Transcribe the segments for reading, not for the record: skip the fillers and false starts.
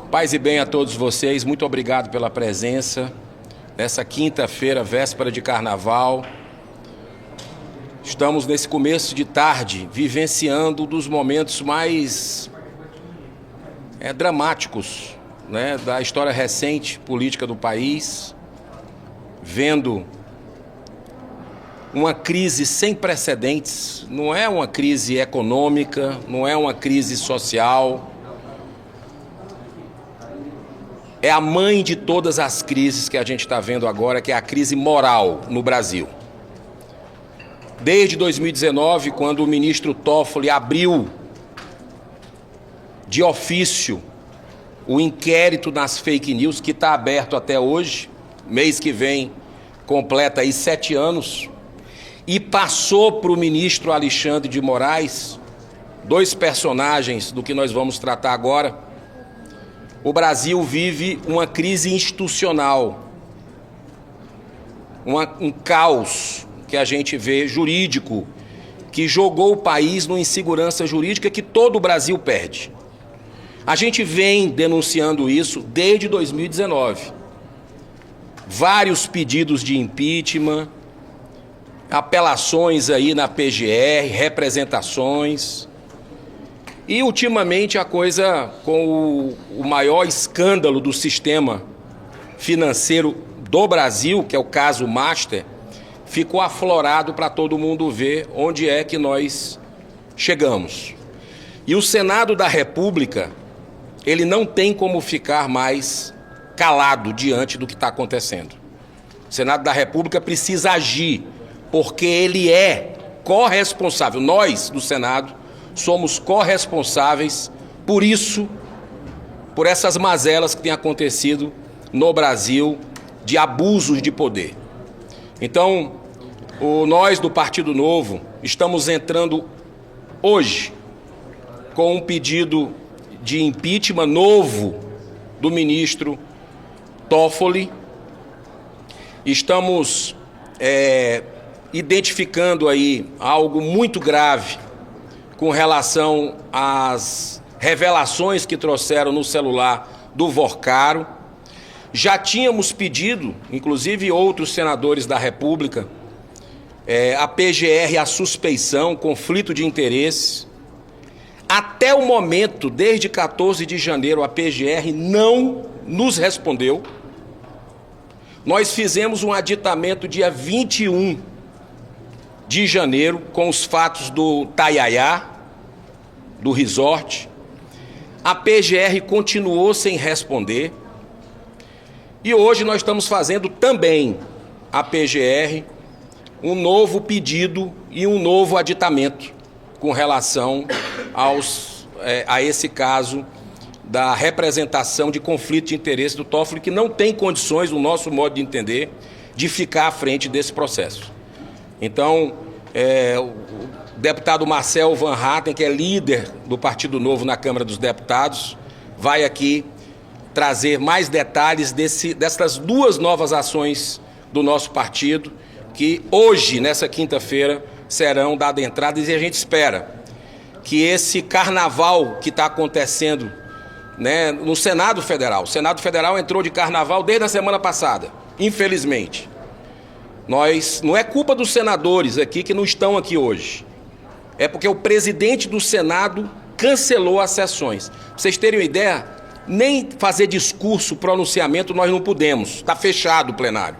Paz e bem a todos vocês, muito obrigado pela presença nessa quinta-feira, véspera de carnaval. Estamos nesse começo de tarde, vivenciando um dos momentos mais dramáticos, né, da história recente política do país, vendo uma crise sem precedentes. Não é uma crise econômica, não é uma crise social, é a mãe de todas as crises que a gente está vendo agora, que é a crise moral no Brasil. Desde 2019, quando o ministro Toffoli abriu de ofício o inquérito nas fake news, que está aberto até hoje, mês que vem completa aí 7 anos, e passou para o ministro Alexandre de Moraes, 2 personagens do que nós vamos tratar agora. O Brasil vive uma crise institucional, um caos que a gente vê jurídico, que jogou o país numa insegurança jurídica que todo o Brasil perde. A gente vem denunciando isso desde 2019. Vários pedidos de impeachment, apelações aí na PGR, representações. E, ultimamente, a coisa com o maior escândalo do sistema financeiro do Brasil, que é o caso Master, ficou aflorado para todo mundo ver onde é que nós chegamos. E o Senado da República, ele não tem como ficar mais calado diante do que está acontecendo. O Senado da República precisa agir, porque ele é corresponsável. Nós, do Senado, somos corresponsáveis por isso, por essas mazelas que têm acontecido no Brasil de abusos de poder. Então, nós do Partido Novo estamos entrando hoje com um pedido de impeachment novo do ministro Toffoli. Estamos identificando aí algo muito grave com relação às revelações que trouxeram no celular do Vorcaro. Já tínhamos pedido, inclusive outros senadores da República, a PGR, a suspeição, conflito de interesses. Até o momento, desde 14 de janeiro, a PGR não nos respondeu. Nós fizemos um aditamento dia 21 de janeiro com os fatos do Taiaiá, do resort. A PGR continuou sem responder. E hoje nós estamos fazendo também a PGR um novo pedido e um novo aditamento com relação a esse caso da representação de conflito de interesse do Toffoli, que não tem condições, no nosso modo de entender, de ficar à frente desse processo. Então, o deputado Marcel Van Hatten, que é líder do Partido Novo na Câmara dos Deputados, vai aqui trazer mais detalhes dessas 2 novas ações do nosso partido, que hoje, nessa quinta-feira, serão dadas entradas, e a gente espera que esse carnaval que está acontecendo, né, no Senado Federal. O Senado Federal entrou de carnaval desde a semana passada, infelizmente. Não é culpa dos senadores aqui que não estão aqui hoje. É porque o presidente do Senado cancelou as sessões. Pra vocês terem uma ideia, nem fazer discurso, pronunciamento nós não podemos. Está fechado o plenário.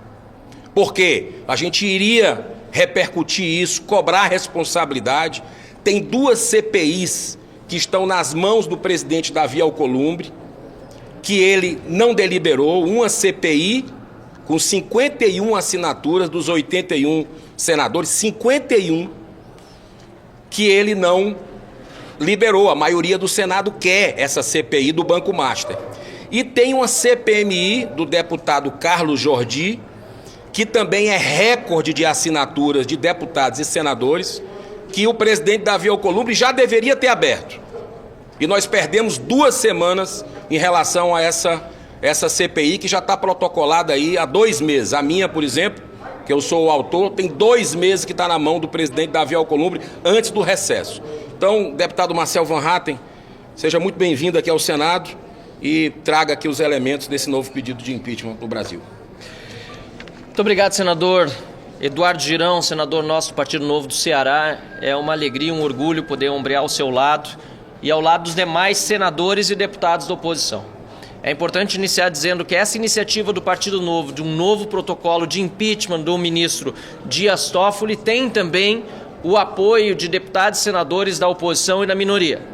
Por quê? A gente iria repercutir isso, cobrar responsabilidade. Tem 2 CPIs que estão nas mãos do presidente Davi Alcolumbre, que ele não deliberou. Uma CPI com 51 assinaturas dos 81 senadores, 51, que ele não liberou. A maioria do Senado quer essa CPI do Banco Master. E tem uma CPMI do deputado Carlos Jordi, que também é recorde de assinaturas de deputados e senadores, que o presidente Davi Alcolumbre já deveria ter aberto. E nós perdemos 2 semanas em relação a essa CPI, que já está protocolada aí há 2 meses. A minha, por exemplo, que eu sou o autor, tem 2 meses que está na mão do presidente Davi Alcolumbre antes do recesso. Então, deputado Marcel Van Hatten, seja muito bem-vindo aqui ao Senado e traga aqui os elementos desse novo pedido de impeachment para o Brasil. Muito obrigado, senador Eduardo Girão, senador nosso do Partido Novo do Ceará. É uma alegria, um orgulho poder ombrear ao seu lado e ao lado dos demais senadores e deputados da oposição. É importante iniciar dizendo que essa iniciativa do Partido Novo, de um novo protocolo de impeachment do ministro Dias Toffoli, tem também o apoio de deputados e senadores da oposição e da minoria.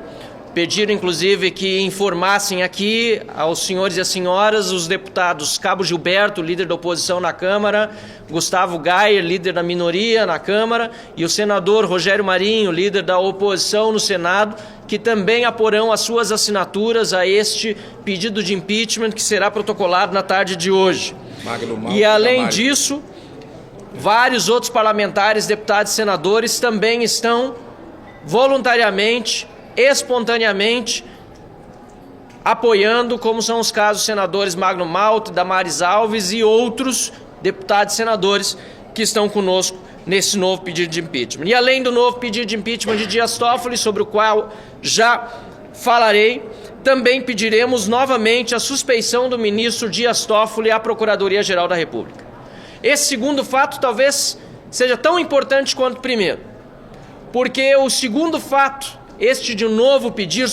Pediram, inclusive, que informassem aqui aos senhores e às senhoras os deputados Cabo Gilberto, líder da oposição na Câmara, Gustavo Gayer, líder da minoria na Câmara, e o senador Rogério Marinho, líder da oposição no Senado, que também aporão as suas assinaturas a este pedido de impeachment que será protocolado na tarde de hoje. E, além disso, vários outros parlamentares, deputados e senadores também estão voluntariamente, espontaneamente, apoiando, como são os casos dos senadores Magno Malta, Damares Alves e outros deputados e senadores que estão conosco nesse novo pedido de impeachment. E além do novo pedido de impeachment de Dias Toffoli, sobre o qual já falarei, também pediremos novamente a suspeição do ministro Dias Toffoli à Procuradoria-Geral da República. Esse segundo fato talvez seja tão importante quanto o primeiro, porque o segundo fato, este de novo pedir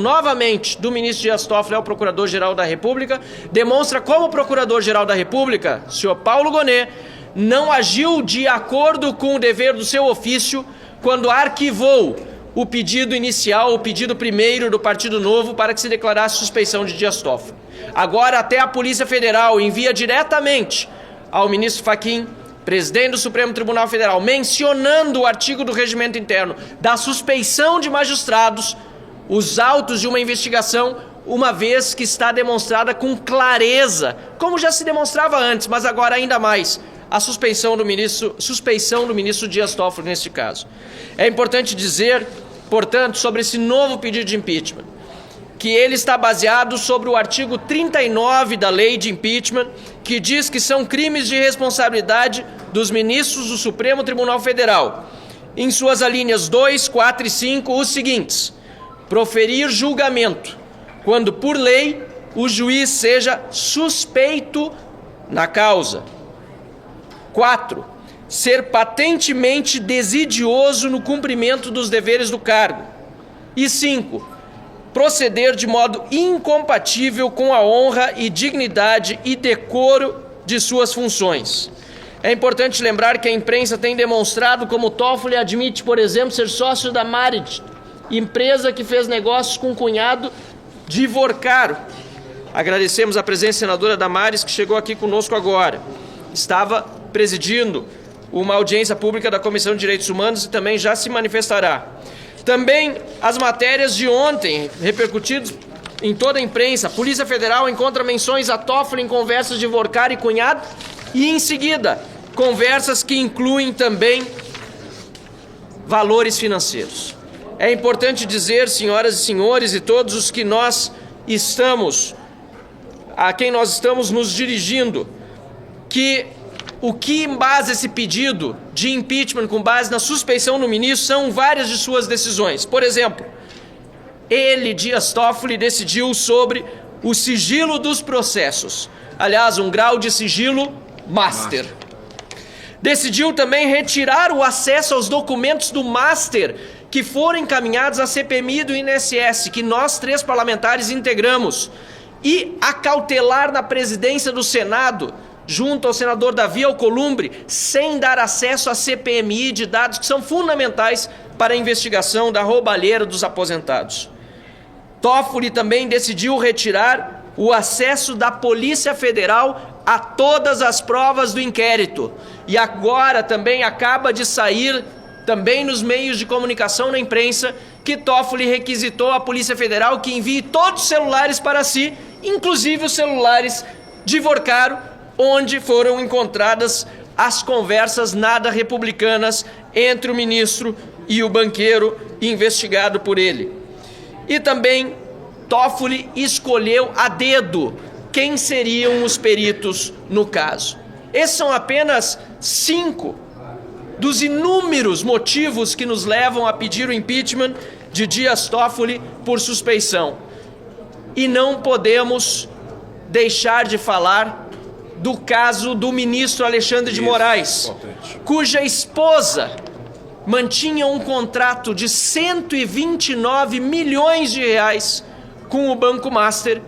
novamente do ministro Dias Toffoli ao Procurador-Geral da República, demonstra como o Procurador-Geral da República, senhor Paulo Gonet, não agiu de acordo com o dever do seu ofício quando arquivou o pedido inicial, o pedido primeiro do Partido Novo para que se declarasse suspeição de Dias Toffoli. Agora até a Polícia Federal envia diretamente ao ministro Fachin, presidente do Supremo Tribunal Federal, mencionando o artigo do Regimento Interno da suspeição de magistrados, os autos de uma investigação, uma vez que está demonstrada com clareza, como já se demonstrava antes, mas agora ainda mais, a suspeição do ministro Dias Toffoli neste caso. É importante dizer, portanto, sobre esse novo pedido de impeachment, que ele está baseado sobre o artigo 39 da lei de impeachment, que diz que são crimes de responsabilidade dos ministros do Supremo Tribunal Federal. Em suas alíneas 2, 4 e 5, os seguintes: proferir julgamento, quando por lei o juiz seja suspeito na causa. 4. Ser patentemente desidioso no cumprimento dos deveres do cargo. E 5. Proceder de modo incompatível com a honra e dignidade e decoro de suas funções. É importante lembrar que a imprensa tem demonstrado como Toffoli admite, por exemplo, ser sócio da Marit, empresa que fez negócios com o cunhado de Vorcaro. Agradecemos a presença da senadora Damares, que chegou aqui conosco agora. Estava presidindo uma audiência pública da Comissão de Direitos Humanos e também já se manifestará. Também as matérias de ontem, repercutidas em toda a imprensa. A Polícia Federal encontra menções a Toffoli em conversas de Vorcaro e cunhado e, em seguida, conversas que incluem também valores financeiros. É importante dizer, senhoras e senhores, e todos os que a quem nós estamos nos dirigindo, que o que embasa esse pedido de impeachment com base na suspeição do ministro são várias de suas decisões. Por exemplo, ele, Dias Toffoli, decidiu sobre o sigilo dos processos. Aliás, um grau de sigilo master. Decidiu também retirar o acesso aos documentos do master que foram encaminhados à CPMI do INSS, que nós 3 parlamentares integramos, e acautelar na presidência do Senado, junto ao senador Davi Alcolumbre, sem dar acesso à CPMI de dados que são fundamentais para a investigação da roubalheira dos aposentados. Toffoli também decidiu retirar o acesso da Polícia Federal a todas as provas do inquérito. E agora também acaba de sair, também nos meios de comunicação na imprensa, que Toffoli requisitou à Polícia Federal que envie todos os celulares para si, inclusive os celulares de Vorcaro, onde foram encontradas as conversas nada republicanas entre o ministro e o banqueiro investigado por ele. E também Toffoli escolheu a dedo quem seriam os peritos no caso. Esses são apenas 5 dos inúmeros motivos que nos levam a pedir o impeachment de Dias Toffoli por suspeição. E não podemos deixar de falar do caso do ministro Alexandre de Moraes, cuja esposa mantinha um contrato de 129 milhões de reais com o Banco Master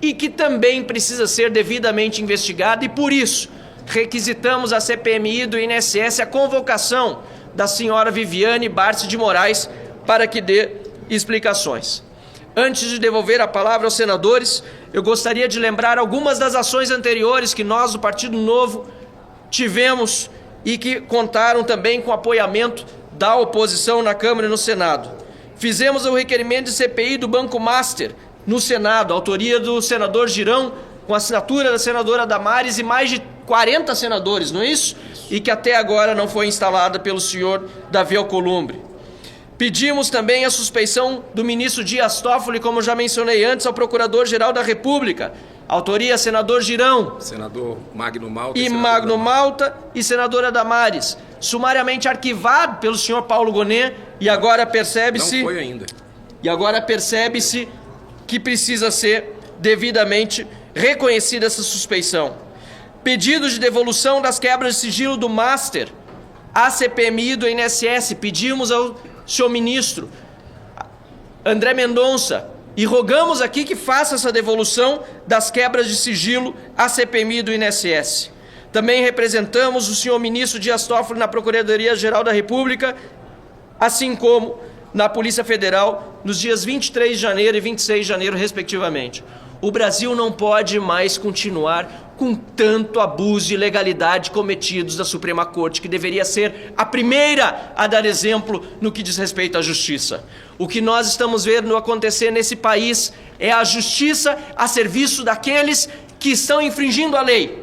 e que também precisa ser devidamente investigado, e por isso requisitamos à CPMI do INSS a convocação da senhora Viviane Barsi de Moraes para que dê explicações. Antes de devolver a palavra aos senadores, eu gostaria de lembrar algumas das ações anteriores que nós, do Partido Novo, tivemos e que contaram também com apoiamento da oposição na Câmara e no Senado. Fizemos o requerimento de CPI do Banco Master no Senado, autoria do senador Girão, com assinatura da senadora Damares e mais de 40 senadores, não é isso? E que até agora não foi instalada pelo senhor Davi Alcolumbre. Pedimos também a suspeição do ministro Dias Toffoli, como já mencionei antes, ao Procurador-Geral da República. Autoria, senador Girão. Senador Magno Malta. E Magno Malta e senadora Damares. Sumariamente arquivado pelo senhor Paulo Gonet e agora percebe-se... Não foi ainda. E agora percebe-se que precisa ser devidamente reconhecida essa suspeição. Pedido de devolução das quebras de sigilo do Master à CPMI do INSS. Pedimos ao senhor ministro André Mendonça e rogamos aqui que faça essa devolução das quebras de sigilo à CPMI do INSS. Também representamos o senhor ministro Dias Toffoli na Procuradoria-Geral da República, assim como na Polícia Federal, nos dias 23 de janeiro e 26 de janeiro, respectivamente. O Brasil não pode mais continuar com tanto abuso e ilegalidade cometidos da Suprema Corte, que deveria ser a primeira a dar exemplo no que diz respeito à justiça. O que nós estamos vendo acontecer nesse país é a justiça a serviço daqueles que estão infringindo a lei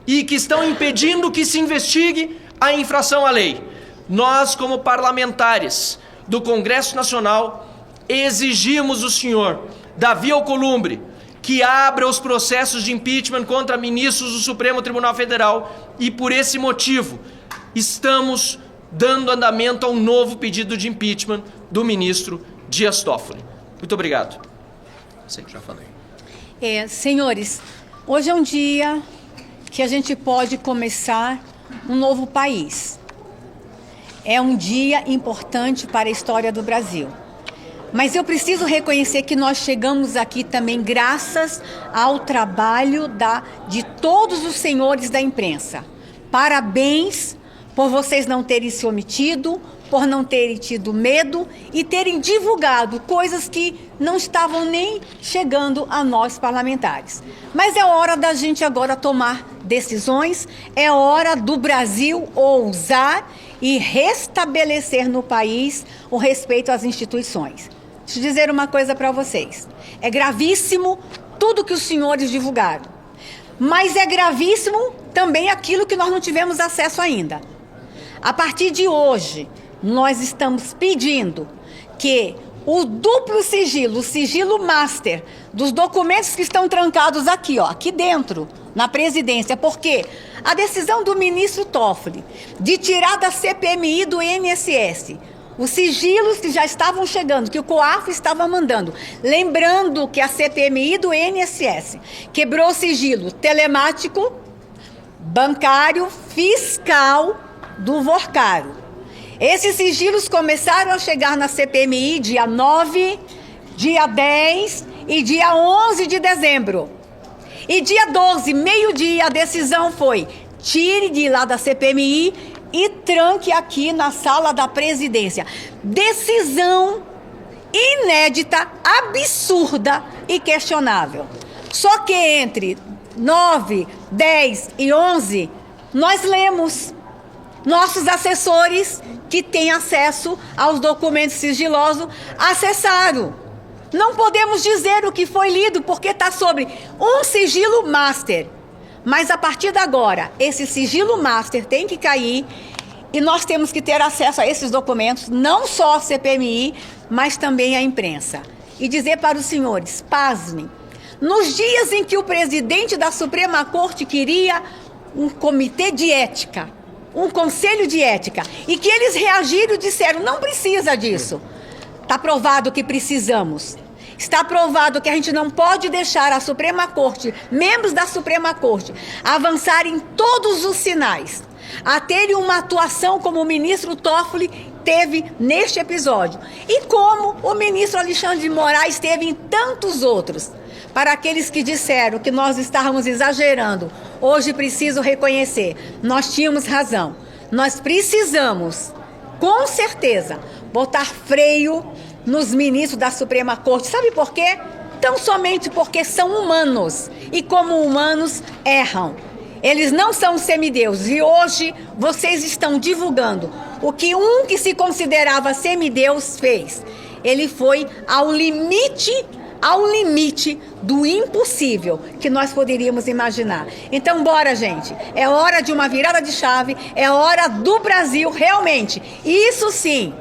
e que estão impedindo que se investigue a infração à lei. Nós, como parlamentares do Congresso Nacional, exigimos do senhor Davi Alcolumbre que abra os processos de impeachment contra ministros do Supremo Tribunal Federal e, por esse motivo, estamos dando andamento a um novo pedido de impeachment do ministro Dias Toffoli. Muito obrigado. Já falei. Senhores, hoje é um dia que a gente pode começar um novo país. É um dia importante para a história do Brasil. Mas eu preciso reconhecer que nós chegamos aqui também graças ao trabalho de todos os senhores da imprensa. Parabéns por vocês não terem se omitido, por não terem tido medo e terem divulgado coisas que não estavam nem chegando a nós parlamentares. Mas é hora da gente agora tomar decisões, é hora do Brasil ousar e restabelecer no país o respeito às instituições. Deixa eu dizer uma coisa para vocês. É gravíssimo tudo que os senhores divulgaram. Mas é gravíssimo também aquilo que nós não tivemos acesso ainda. A partir de hoje, nós estamos pedindo que o duplo sigilo, o sigilo master, dos documentos que estão trancados aqui, aqui dentro, na presidência, porque a decisão do ministro Toffoli de tirar da CPMI do INSS os sigilos que já estavam chegando, que o COAF estava mandando. Lembrando que a CPMI do INSS quebrou o sigilo telemático, bancário, fiscal do Vorcaro. Esses sigilos começaram a chegar na CPMI dia 9, dia 10 e dia 11 de dezembro. E dia 12, meio-dia, a decisão foi: tire de lá da CPMI e tranque aqui na sala da presidência. Decisão inédita, absurda e questionável. Só que entre 9, 10 e 11, nós lemos. Nossos assessores, que têm acesso aos documentos sigilosos, acessaram. Não podemos dizer o que foi lido, porque está sobre um sigilo master. Mas a partir de agora, esse sigilo master tem que cair e nós temos que ter acesso a esses documentos, não só a CPMI, mas também a imprensa. E dizer para os senhores, pasmem, nos dias em que o presidente da Suprema Corte queria um comitê de ética, um conselho de ética, e que eles reagiram e disseram, não precisa disso. Está provado que precisamos. Está provado que a gente não pode deixar a Suprema Corte, membros da Suprema Corte, avançar em todos os sinais, a terem uma atuação como o ministro Toffoli teve neste episódio e como o ministro Alexandre de Moraes teve em tantos outros. Para aqueles que disseram que nós estávamos exagerando, hoje preciso reconhecer, nós tínhamos razão. Nós precisamos, com certeza, botar freio nos ministros da Suprema Corte. Sabe por quê? Tão somente porque são humanos e como humanos erram. Eles não são semideuses e hoje vocês estão divulgando o que um que se considerava semideus fez. Ele foi ao limite do impossível que nós poderíamos imaginar. Então, bora, gente. É hora de uma virada de chave, é hora do Brasil realmente. Isso sim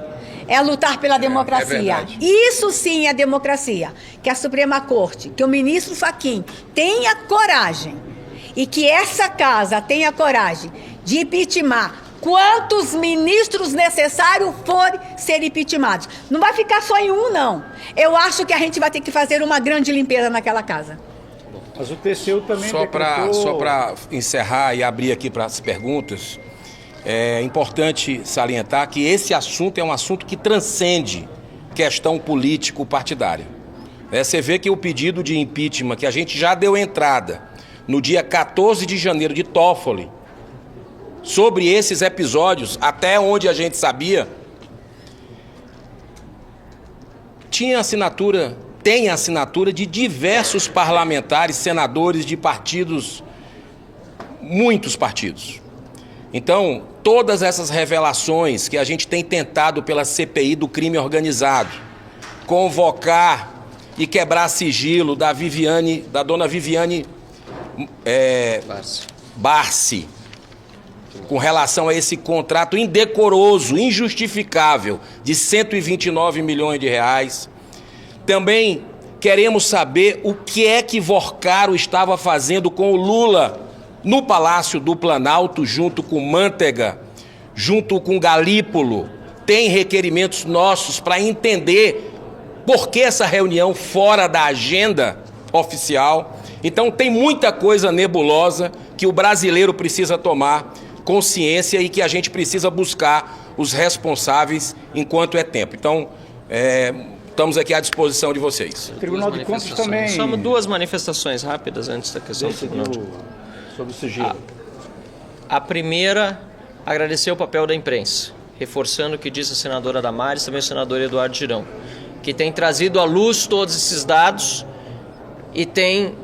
é lutar pela democracia. Isso sim é democracia. Que a Suprema Corte, que o ministro Fachin tenha coragem e que essa casa tenha coragem de impeachmentar quantos ministros necessários forem ser impeachmentados. Não vai ficar só em um, não. Eu acho que a gente vai ter que fazer uma grande limpeza naquela casa. Mas o TCU também Só para encerrar e abrir aqui para as perguntas, é importante salientar que esse assunto é um assunto que transcende questão político-partidária. Você vê que o pedido de impeachment que a gente já deu entrada no dia 14 de janeiro de Toffoli, sobre esses episódios, até onde a gente sabia, tem assinatura de diversos parlamentares, senadores de partidos, muitos partidos. Então, todas essas revelações que a gente tem tentado pela CPI do crime organizado, convocar e quebrar sigilo da dona Viviane Barsi, com relação a esse contrato indecoroso, injustificável, de 129 milhões de reais. Também queremos saber o que é que Vorcaro estava fazendo com o Lula no Palácio do Planalto, junto com Mantega, junto com Galípolo. Tem requerimentos nossos para entender por que essa reunião fora da agenda oficial. Então tem muita coisa nebulosa que o brasileiro precisa tomar consciência e que a gente precisa buscar os responsáveis enquanto é tempo. Então, estamos aqui à disposição de vocês. O Tribunal de Contas também... Só duas manifestações rápidas antes da questão do Tribunal de Contas. Sobre o sigilo. A primeira, agradecer o papel da imprensa, reforçando o que disse a senadora Damares, também o senador Eduardo Girão, que tem trazido à luz todos esses dados e tem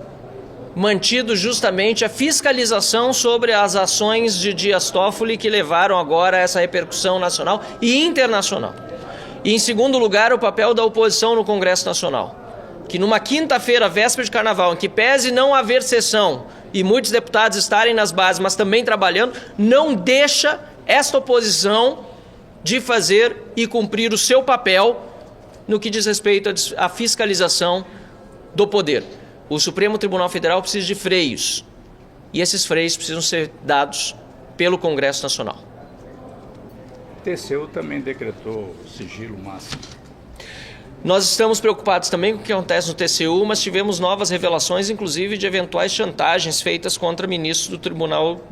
mantido justamente a fiscalização sobre as ações de Dias Toffoli que levaram agora a essa repercussão nacional e internacional. E, em segundo lugar, o papel da oposição no Congresso Nacional, que numa quinta-feira, véspera de Carnaval, em que pese não haver sessão e muitos deputados estarem nas bases, mas também trabalhando, não deixa esta oposição de fazer e cumprir o seu papel no que diz respeito à fiscalização do poder. O Supremo Tribunal Federal precisa de freios, e esses freios precisam ser dados pelo Congresso Nacional. O TCU também decretou sigilo máximo. Nós estamos preocupados também com o que acontece no TCU, mas tivemos novas revelações, inclusive de eventuais chantagens feitas contra ministros do Tribunal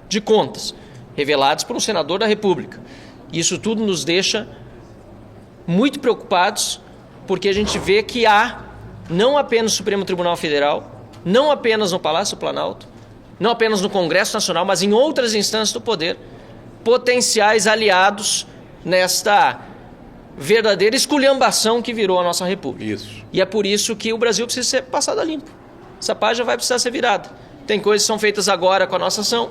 de Contas, revelados por um senador da República. Isso tudo nos deixa muito preocupados, porque a gente vê que há, não apenas no Supremo Tribunal Federal, não apenas no Palácio do Planalto, não apenas no Congresso Nacional, mas em outras instâncias do poder, potenciais aliados nesta verdadeira esculhambação que virou a nossa República. Isso. E é por isso que o Brasil precisa ser passado a limpo. Essa página vai precisar ser virada. Tem coisas que são feitas agora com a nossa ação,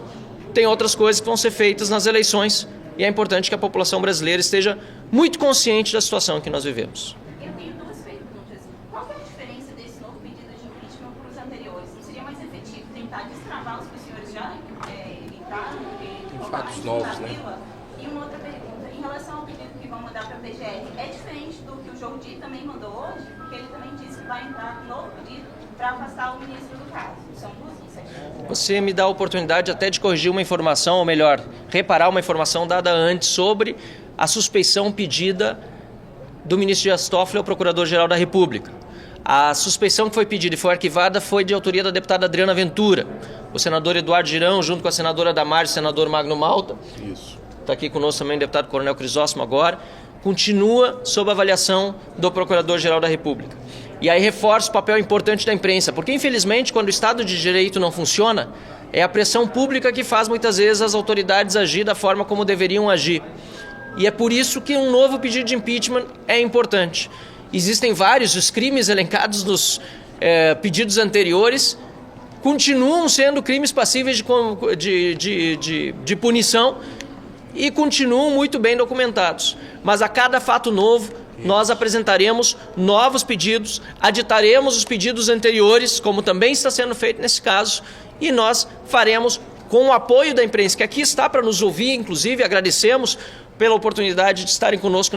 tem outras coisas que vão ser feitas nas eleições, e é importante que a população brasileira esteja muito consciente da situação que nós vivemos. Eu tenho duas perguntas. Qual é a diferença desse novo pedido de impeachment para os anteriores? Não seria mais efetivo tentar destravar os que os senhores já entraram? Fatos novos, né? E uma outra pergunta. Em relação ao pedido que vão mandar para a PGR, é diferente do que o Jordi também mandou hoje? Porque ele também disse que vai entrar um novo pedido para afastar o ministro do caso. São duas iniciativas. Você me dá a oportunidade até de corrigir uma informação, ou melhor, reparar uma informação dada antes sobre a suspeição pedida do ministro Dias Toffoli ao Procurador-Geral da República. A suspeição que foi pedida e foi arquivada foi de autoria da deputada Adriana Ventura. O senador Eduardo Girão, junto com a senadora Damares e o senador Magno Malta, está aqui conosco também o deputado Coronel Crisóstomo agora, continua sob avaliação do Procurador-Geral da República. E aí reforça o papel importante da imprensa, porque infelizmente quando o Estado de Direito não funciona, é a pressão pública que faz muitas vezes as autoridades agir da forma como deveriam agir. E é por isso que um novo pedido de impeachment é importante. Existem vários, os crimes elencados nos pedidos anteriores continuam sendo crimes passíveis de punição e continuam muito bem documentados. Mas a cada fato novo, nós apresentaremos novos pedidos, aditaremos os pedidos anteriores, como também está sendo feito nesse caso, e nós faremos com o apoio da imprensa, que aqui está para nos ouvir, inclusive agradecemos pela oportunidade de estarem conosco